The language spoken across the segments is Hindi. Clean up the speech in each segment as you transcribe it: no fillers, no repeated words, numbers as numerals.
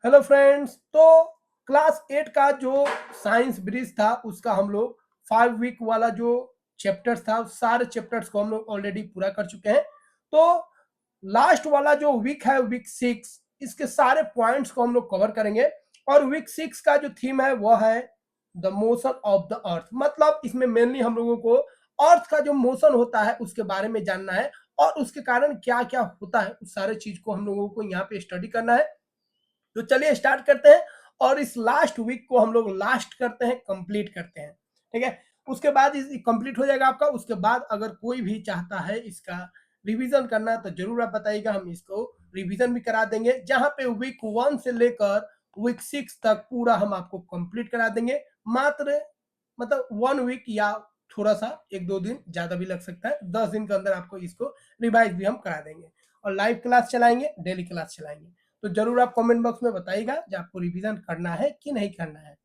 Hello friends. तो क्लास 8 का जो साइंस ब्रिज था उसका हम लोग 5 वीक वाला जो चैप्टर्स था सारे चैप्टर्स को हम लोग ऑलरेडी पूरा कर चुके हैं। तो लास्ट वाला जो वीक है वीक 6, इसके सारे पॉइंट्स को हम लोग कवर करेंगे। और वीक 6 का जो थीम है वो है the motion of the earth. मतलब इसमें मेनली हम लोगों को अर्थ का जो मोशन होता है उसके बारे में जानना है और उसके कारण क्या क्या होता है उस सारे चीज को हम लोगों को यहाँ पे स्टडी करना है। तो चलिए स्टार्ट करते हैं और इस लास्ट वीक को हम लोग लास्ट करते हैं, कंप्लीट करते हैं। ठीक है, उसके बाद इस कंप्लीट हो जाएगा आपका। उसके बाद अगर कोई भी चाहता है इसका रिवीजन करना तो जरूर आप बताइएगा, हम इसको रिवीजन भी करा देंगे। जहां पे वीक 1 से लेकर वीक 6 तक पूरा हम आपको कंप्लीट करा देंगे। मात्र मतलब 1 वीक या थोड़ा सा 1-2 दिन ज्यादा भी लग सकता है, 10 दिन के अंदर आपको इसको रिवाइज भी हम करा देंगे। और लाइव क्लास चलाएंगे, डेली क्लास चलाएंगे। तो जरूर आप कमेंट बॉक्स में बताइएगा कि आपको रिवीजन करना है कि नहीं करना है।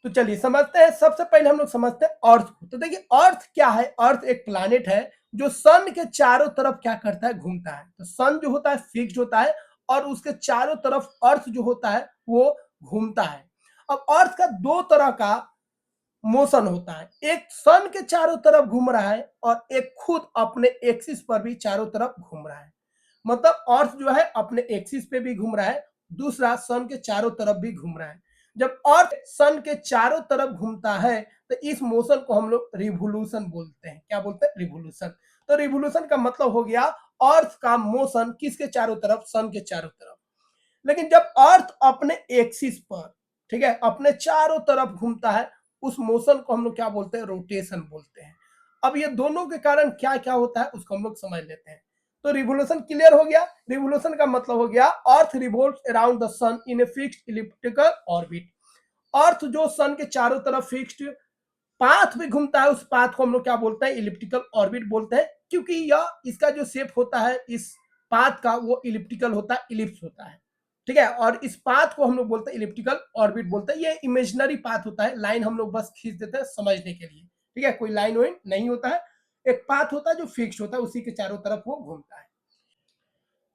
तो चलिए समझते हैं। सबसे पहले हम लोग समझते हैं अर्थ को। तो देखिए अर्थ क्या है। अर्थ एक प्लैनेट है जो सन के चारों तरफ क्या करता है, घूमता है। तो सन जो होता है फिक्स्ड होता है और उसके चारों तरफ अर्थ जो होता है वो घूमता है। अब अर्थ का दो तरह का मोशन होता है, एक सन के चारों तरफ घूम रहा है और एक खुद अपने एक्सिस पर भी चारों तरफ घूम रहा है। मतलब अर्थ जो है अपने एक्सिस पे भी घूम रहा है, दूसरा सन के चारों तरफ भी घूम रहा है। जब अर्थ सन के चारों तरफ घूमता है तो इस मोशन को हम लोग रिवोल्यूशन बोलते हैं। क्या बोलते हैं? रिवोल्यूशन। तो रिवोल्यूशन का मतलब हो गया अर्थ का मोशन किसके चारों तरफ? सन के चारों तरफ। लेकिन जब अर्थ अपने एक्सिस पर, ठीक है, अपने चारों तरफ घूमता है, उस मोशन को हम लोग क्या बोलते हैं? रोटेशन बोलते हैं। अब ये दोनों के कारण क्या क्या होता है उसको हम लोग समझ लेते हैं। तो रिवोल्यूशन क्लियर हो गया। रिवोल्यूशन का मतलब हो गया earth revolves around the sun in a fixed elliptical orbit. Earth जो सन के चारों तरफ फिक्स्ड पाथ में घूमता है, उस पाथ को हम लोग क्या बोलते हैं? इलिप्टिकल ऑर्बिट बोलते हैं। क्योंकि यह इसका जो शेप होता है इस पाथ का वो इलिप्टिकल होता है, इलिप्स होता है। ठीक है, और इस पाथ को हम लोग बोलते हैं इलिप्टिकल ऑर्बिट बोलते हैं। ये इमेजिनरी पाथ होता है, लाइन हम लोग बस खींच देते हैं समझने के लिए। ठीक है, कोई लाइन वाइन नहीं होता है, एक पाथ होता है जो फिक्स होता है, उसी के चारों तरफ वो घूमता है।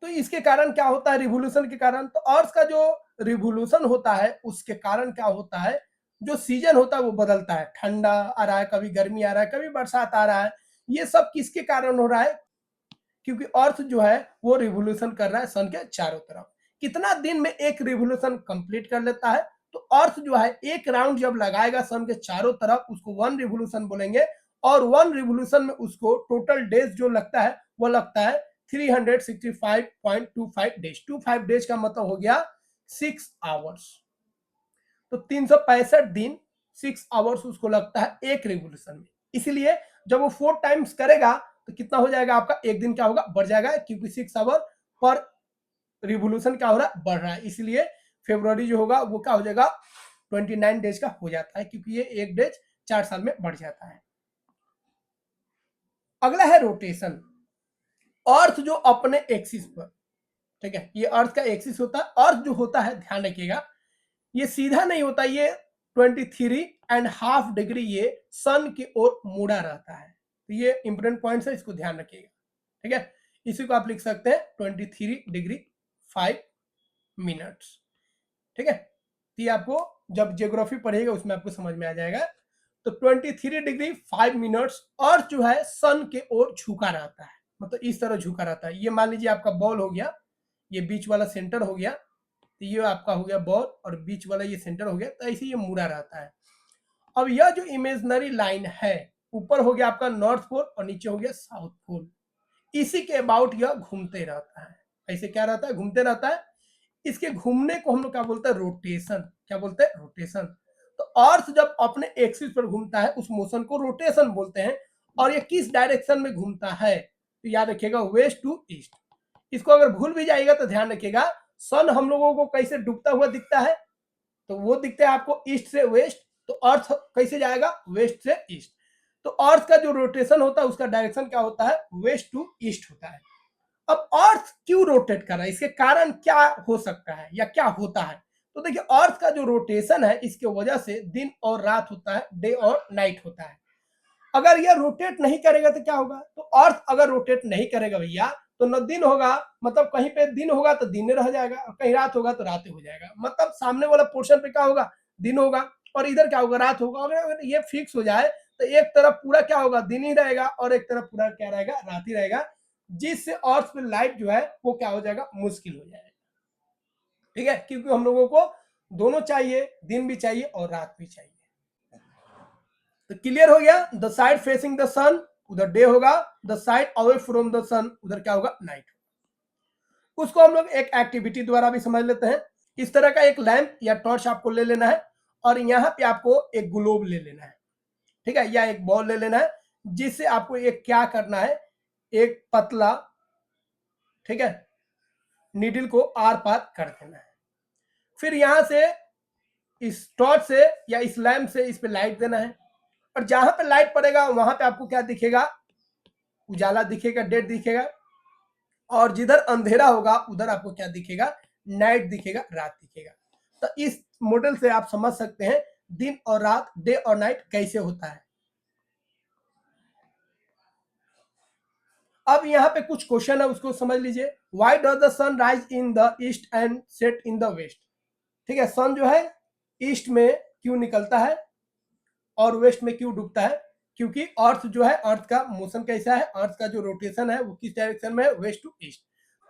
तो इसके कारण क्या होता है? रिवोल्यूशन के कारण। तो अर्थ का जो रिवोल्यूशन होता है उसके कारण क्या होता है? जो सीजन होता है वो बदलता है, ठंडा आ रहा है, कभी गर्मी आ रहा है, कभी बरसात आ रहा है। ये सब किसके कारण हो रहा है? क्योंकि अर्थ जो है वो रिवोल्यूशन कर रहा है सन के चारों तरफ। कितना दिन में एक रिवोल्यूशन कंप्लीट कर लेता है? तो अर्थ जो है एक राउंड जब लगाएगा सन के चारों तरफ उसको 1 रिवोल्यूशन बोलेंगे। और 1 रिवोल्यूशन में उसको टोटल डेज जो लगता है वो लगता है 365.25 डेज। 25 डेज का मतलब हो गया 6 आवर्स। तो 365 दिन 6 आवर्स उसको लगता है एक रिवोल्यूशन में। इसलिए जब वो 4 टाइम्स करेगा तो कितना हो जाएगा आपका? एक दिन क्या होगा? बढ़ जाएगा, क्योंकि 6 आवर पर रिवोल्यूशन क्या हो रहा है? बढ़ रहा है। इसलिए फेब्रुवरी जो होगा वो क्या हो जाएगा? 29 डेज का हो जाता है, क्योंकि ये एक डेज 4 साल में बढ़ जाता है। अगला है रोटेशन। अर्थ जो अपने एक्सिस पर, ठीक है, ये अर्थ का एक्सिस होता है। अर्थ जो होता है ध्यान रखिएगा ये सीधा नहीं होता, ये 23.5 डिग्री ये सन की ओर मुड़ा रहता है। तो ये इंपोर्टेंट पॉइंट है, इसको ध्यान रखिएगा। ठीक है, इसी को आप लिख सकते हैं 23 डिग्री 5 मिनट्स। ठीक है, तो ये आपको जब ज्योग्राफी पढ़ेगा उसमें आपको समझ में आ जाएगा। तो 23 डिग्री 5 मिनट्स अर्थ जो है सन के ओर झुका रहता है, मतलब इस तरह झुका रहता है। ये मान लीजिए आपका बॉल हो गया, ये बीच वाला सेंटर हो गया, तो ये आपका हो गया बॉल और बीच वाला ये सेंटर हो गया। तो ऐसे ये मुड़ा रहता है। अब यह जो इमेजिनरी लाइन है, ऊपर हो गया आपका नॉर्थ पोल और नीचे हो गया साउथ पोल, इसी के अबाउट यह घूमते रहता है। ऐसे क्या रहता है? घूमते रहता है। इसके घूमने को हम लोग क्या बोलते हैं? रोटेशन। क्या बोलते हैं? रोटेशन। तो अर्थ जब अपने एक्सिस पर घूमता है उस मोशन को रोटेशन बोलते हैं। और ये किस डायरेक्शन में घूमता है? तो याद रखिएगा वेस्ट टू ईस्ट। इसको अगर भूल भी जाएगा तो ध्यान रखिएगा, सन हम लोगों को कैसे डूबता हुआ दिखता है? तो वो दिखता है आपको ईस्ट से वेस्ट। तो अर्थ कैसे जाएगा? वेस्ट से ईस्ट। तो अर्थ का जो रोटेशन होता है उसका डायरेक्शन क्या होता है? वेस्ट टू ईस्ट होता है। अब अर्थ क्यों रोटेट कर रहा है? इसके कारण क्या हो सकता है या क्या होता है? तो देखिए अर्थ का जो रोटेशन है इसके वजह से दिन और रात होता है, डे और नाइट होता है। अगर यह रोटेट नहीं करेगा तो क्या होगा? तो अर्थ अगर रोटेट नहीं करेगा भैया तो न दिन होगा, मतलब कहीं पे दिन होगा तो दिन रह जाएगा, और कहीं रात होगा तो रात हो जाएगा, मतलब सामने वाला पोर्शन पे क्या होगा, दिन होगा, और इधर क्या होगा, रात होगा। अगर ये फिक्स हो जाए तो एक तरफ पूरा क्या होगा, दिन ही रहेगा, और एक तरफ पूरा क्या रहेगा, रात ही रहेगा, जिससे अर्थ पे लाइफ जो है वो क्या हो जाएगा, मुश्किल हो जाएगा। ठीक है, क्योंकि हम लोगों को दोनों चाहिए, दिन भी चाहिए और रात भी चाहिए। तो क्लियर हो गया, the side facing the sun उधर डे होगा, the side away from the sun उधर क्या होगा, नाइट। उसको हम लोग एक एक्टिविटी द्वारा भी समझ लेते हैं। इस तरह का एक लैंप या टॉर्च आपको ले लेना है, और यहाँ पे आपको एक ग्लोब ले लेना है, ठीक है, या एक बॉल ले लेना है, जिससे आपको एक क्या करना है, एक पतला, ठीक है, नीडल को आर पार कर देना है। फिर यहां से इस टॉर्च से या इस लैंप से इस पे लाइट देना है, और जहां पे लाइट पड़ेगा वहां पे आपको क्या दिखेगा, उजाला दिखेगा, डेट दिखेगा, और जिधर अंधेरा होगा उधर आपको क्या दिखेगा, नाइट दिखेगा, रात दिखेगा। तो इस मॉडल से आप समझ सकते हैं दिन और रात, डे और नाइट कैसे होता है। अब यहाँ पे कुछ क्वेश्चन है, उसको समझ लीजिए। Why does the sun rise in the east and set in the west. ठीक है, सन जो है ईस्ट में क्यों निकलता है और वेस्ट में क्यों डूबता है, क्योंकि अर्थ जो है, अर्थ का मोशन कैसा है, अर्थ का जो रोटेशन है वो किस डायरेक्शन में है, वेस्ट टू ईस्ट।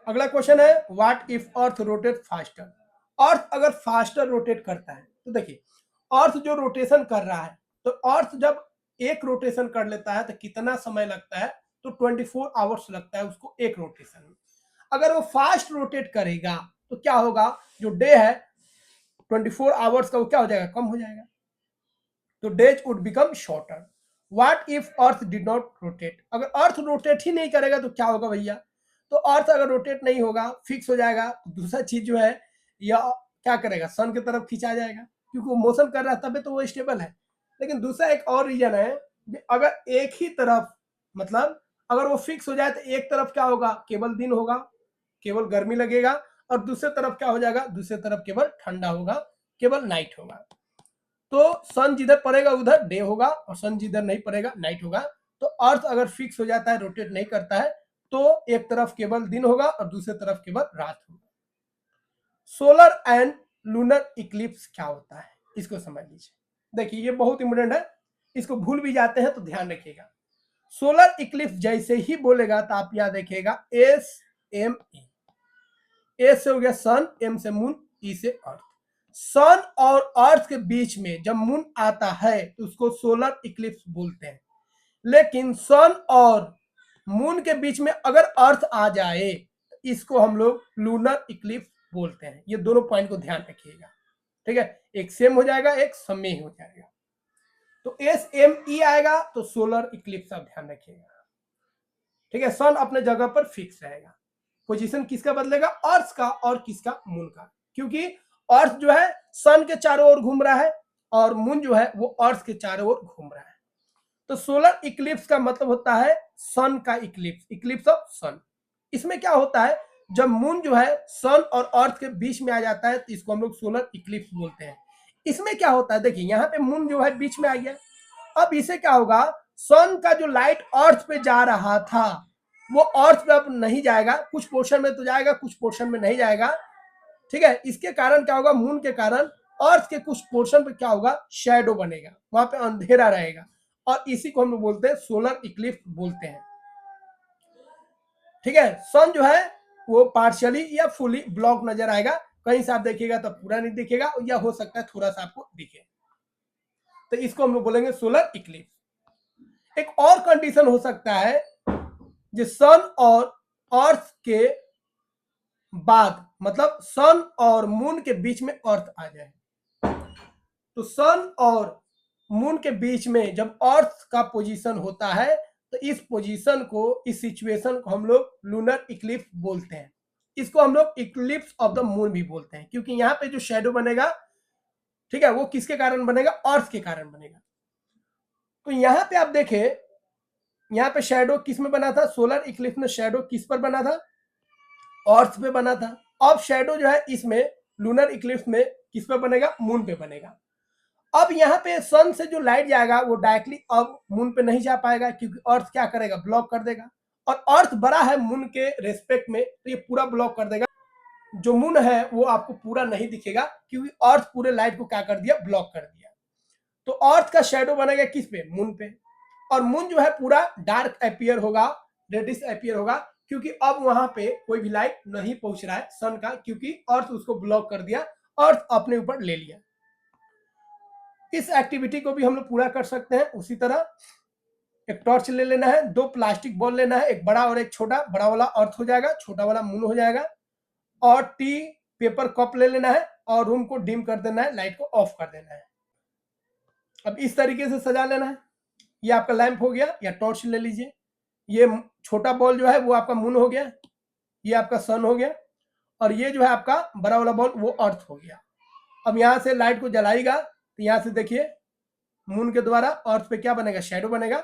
अगला क्वेश्चन है, what if earth rotate faster. Earth अगर फास्टर रोटेट करता है, तो देखिए अर्थ जो रोटेशन कर रहा है, तो अर्थ जब एक रोटेशन कर लेता है तो कितना समय लगता है, तो 24 आवर्स लगता है उसको एक रोटेशन में। अगर वो फास्ट रोटेट करेगा तो क्या होगा, जो डे है 24 आवर्स का वो क्या हो जाएगा, कम हो जाएगा, तो days would become shorter. What if earth did not rotate. अगर अर्थ रोटेट ही नहीं करेगा तो क्या होगा भैया, तो अर्थ अगर रोटेट नहीं होगा, फिक्स हो जाएगा, तो दूसरा चीज जो है या क्या करेगा, सन की तरफ खींचा जाएगा, क्योंकि वो मोशन कर रहा है तभी तो वो स्टेबल है। लेकिन दूसरा एक और रीजन है, अगर एक ही तरफ, मतलब अगर वो फिक्स हो जाए तो एक तरफ क्या होगा, केवल दिन होगा, केवल गर्मी लगेगा, और दूसरे तरफ क्या हो जाएगा, दूसरे तरफ केवल ठंडा होगा, केवल नाइट होगा। तो सन जिधर पड़ेगा उधर डे होगा, और सन जिधर नहीं पड़ेगा नाइट होगा। तो अर्थ अगर फिक्स हो जाता है, रोटेट नहीं करता है, तो एक तरफ केवल दिन होगा और दूसरे तरफ केवल रात होगा। सोलर एंड लूनर इक्लिप्स क्या होता है, इसको समझ लीजिए। देखिए ये बहुत इंपोर्टेंट है, इसको भूल भी जाते हैं तो ध्यान रखिएगा। सोलर इक्लिप्स जैसे ही बोलेगा तो आप याद रखिएगा SME। एस से हो गया सन, एम से मून, ई से अर्थ। सन और अर्थ के बीच में जब मून आता है तो उसको सोलर इक्लिप्स बोलते हैं। लेकिन सन और मून के बीच में अगर अर्थ आ जाए तो इसको हम लोग लूनर इक्लिप्स बोलते हैं। ये दोनों पॉइंट को ध्यान रखिएगा, ठीक है, एक सेम हो जाएगा, एक समय हो जाएगा। तो SME आएगा तो सोलर इक्लिप्स आप ध्यान रखिएगा, ठीक है। सन अपने जगह पर फिक्स रहेगा, पोजीशन किसका बदलेगा, अर्थ का और किसका, मून का, क्योंकि अर्थ जो है सन के चारों ओर घूम रहा है और मून जो है वो अर्थ के चारों ओर घूम रहा है। तो सोलर इक्लिप्स का मतलब होता है सन का इक्लिप्स, इक्लिप्स ऑफ सन। इसमें क्या होता है, जब मून जो है सन और अर्थ के बीच में आ जाता है तो इसको हम लोग सोलर इक्लिप्स बोलते हैं। इसमें क्या होता है, देखिए यहाँ पे मून जो है बीच में आ गया, अब इसे क्या होगा, सन का जो लाइट अर्थ पे जा रहा था वो अर्थ पे अब नहीं जाएगा, कुछ पोर्शन में तो जाएगा, कुछ पोर्शन में नहीं जाएगा, ठीक है। इसके कारण क्या होगा, मून के कारण अर्थ के कुछ पोर्शन पे क्या होगा, शैडो बनेगा, वहां पे अंधेरा रहेगा, और इसी को हम लोग बोलते हैं सोलर इक्लिप्स बोलते हैं, ठीक है। सन जो है वो पार्शियली या फुली ब्लॉक नजर आएगा, कहीं से आप देखिएगा तो पूरा नहीं दिखेगा, या हो सकता है थोड़ा सा आपको दिखे, तो इसको हम लोग बोलेंगे सोलर इक्लिप्स। एक और कंडीशन हो सकता है, जो सन और अर्थ के बाद, मतलब सन और मून के बीच में अर्थ आ जाए, तो सन और मून के बीच में जब अर्थ का पोजीशन होता है तो इस पोजीशन को, इस सिचुएशन को हम लोग लूनर इक्लिप्स बोलते हैं। इसको हम लोग इक्लिप्स ऑफ द मून भी बोलते हैं, क्योंकि यहाँ पे जो शैडो बनेगा, ठीक है, वो किसके कारण बनेगा, अर्थ के कारण बनेगा। तो यहाँ पे आप देखें, यहाँ पे शैडो किस में बना था, सोलर इक्लिप्स में शैडो किस पर बना था, अर्थ पे बना था। अब शैडो जो है इसमें लूनर इक्लिप्स में किस पे बनेगा, मून पे बनेगा। अब यहाँ पे सन से जो लाइट जाएगा वो डायरेक्टली अब मून पे नहीं जा पाएगा, क्योंकि अर्थ क्या करेगा, ब्लॉक कर देगा, और अर्थ बड़ा है मून के रेस्पेक्ट में, तो ये पूरा ब्लॉक कर देगा। जो मून है वो आपको पूरा नहीं दिखेगा, क्योंकि अर्थ पूरे लाइट को क्या कर दिया, ब्लॉक कर दिया। तो अर्थ का शेडो बनेगा किस पे, मून पे। और मून जो है पूरा डार्क अपीयर होगा, रेडिश अपीयर होगा, क्योंकि अब वहां पे कोई भी लाइट नहीं पहुंच रहा है सन का, क्योंकि अर्थ उसको ब्लॉक कर दिया, अर्थ अपने ऊपर ले लिया। इस एक्टिविटी को भी हम लोग पूरा कर सकते हैं उसी तरह। एक टॉर्च ले लेना है, 2 प्लास्टिक बॉल लेना है, एक बड़ा और एक छोटा। बड़ा वाला अर्थ हो जाएगा, छोटा वाला मून हो जाएगा। और टी पेपर कप ले लेना है और रूम को डिम कर देना है, लाइट को ऑफ कर देना है। अब इस तरीके से सजा लेना है। ये आपका लैंप हो गया, या टॉर्च ले लीजिए। ये छोटा बॉल जो है वो आपका मून हो गया, ये आपका सन हो गया, और ये जो है आपका बड़ा वाला बॉल वो अर्थ हो गया। अब यहां से लाइट को जलाएगा तो यहां से देखिए मून के द्वारा अर्थ पे क्या बनेगा, शेडो बनेगा।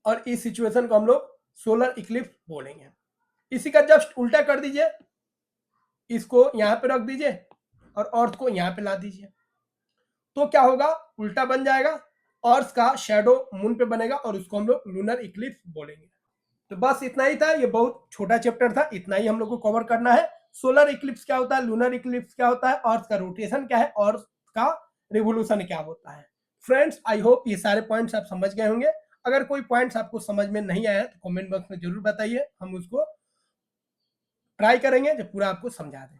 और इस सिचुएशन को हम लोग सोलर इक्लिप्स बोलेंगे। इसी का जस्ट उल्टा कर दीजिए, इसको यहां पे रख दीजिए और अर्थ को यहां पे ला दीजिए, तो क्या होगा, उल्टा बन जाएगा। अर्थ का शेडो मून पे बनेगा और उसको हम लोग लूनर इक्लिप्स बोलेंगे। तो बस इतना ही था, ये बहुत छोटा चैप्टर था, इतना ही हम लोग को कवर करना है। सोलर इक्लिप्स क्या होता है, लूनर इक्लिप्स क्या होता है, अर्थ का रोटेशन क्या है, अर्थ का रिवोल्यूशन क्या होता है। फ्रेंड्स, आई होप ये सारे पॉइंट्स आप समझ गए होंगे। अगर कोई पॉइंट्स आपको समझ में नहीं आया तो कमेंट बॉक्स में जरूर बताइए, हम उसको ट्राई करेंगे जो पूरा आपको समझा दें।